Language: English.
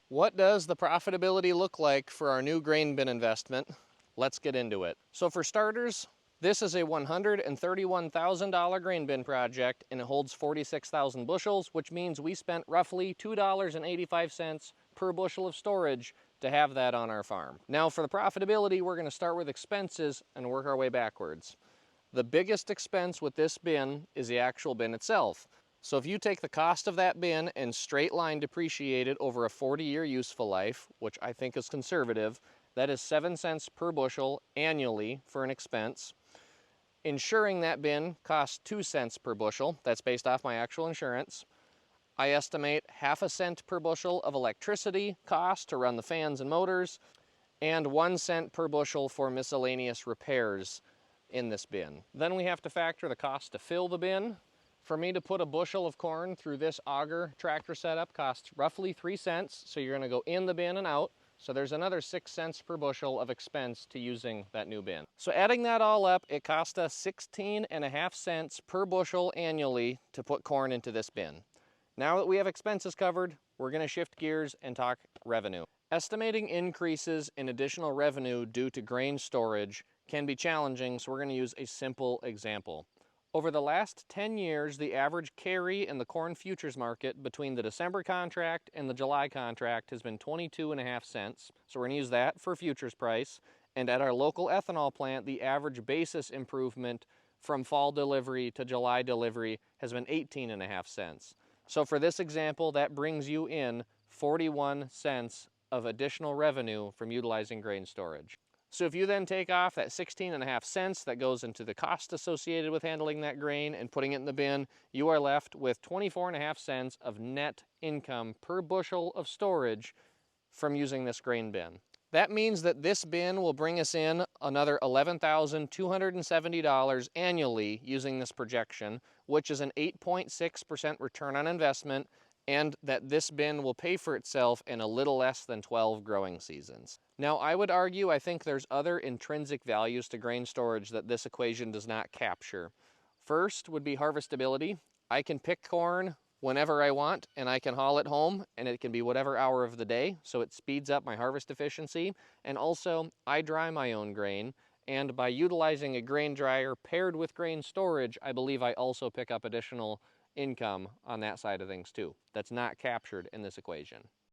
What does the profitability look like for our new grain bin investment? Let's get into it. So for starters, this is a $131,000 grain bin project, and it holds 46,000 bushels, which means we spent roughly $2.85 per bushel of storage to have that on our farm. Now for the profitability, we're going to start with expenses and work our way backwards. The biggest expense with this bin is the actual bin itself. So if you take the cost of that bin and straight line depreciate it over a 40-year useful life, which I think is conservative, that is 7 cents per bushel annually for an expense. Insuring that bin costs 2 cents per bushel. That's based off my actual insurance. I estimate half a cent per bushel of electricity cost to run the fans and motors, and 1 cent per bushel for miscellaneous repairs in this bin. Then we have to factor the cost to fill the bin. For me to put a bushel of corn through this auger tractor setup costs roughly 3 cents, so you're going to go in the bin and out. So there's another 6 cents per bushel of expense to using that new bin. So adding that all up, it cost us 16.5 cents per bushel annually to put corn into this bin. Now that we have expenses covered, we're going to shift gears and talk revenue. Estimating increases in additional revenue due to grain storage can be challenging, so we're going to use a simple example. Over the last 10 years, the average carry in the corn futures market between the December contract and the July contract has been 22.5 cents. So we're going to use that for futures price. And at our local ethanol plant, the average basis improvement from fall delivery to July delivery has been 18.5 cents. So for this example, that brings you in 41 cents of additional revenue from utilizing grain storage. So if you then take off that 16.5 cents that goes into the cost associated with handling that grain and putting it in the bin, you are left with 24.5 cents of net income per bushel of storage from using this grain bin. That means that this bin will bring us in another $11,270 annually using this projection, which is an 8.6% return on investment, and that this bin will pay for itself in a little less than 12 growing seasons. Now, I would argue I think there's other intrinsic values to grain storage that this equation does not capture. First would be harvestability. I can pick corn whenever I want, and I can haul it home, and it can be whatever hour of the day, so it speeds up my harvest efficiency. And also, I dry my own grain, and by utilizing a grain dryer paired with grain storage, I believe I also pick up additional income on that side of things too. That's not captured in this equation.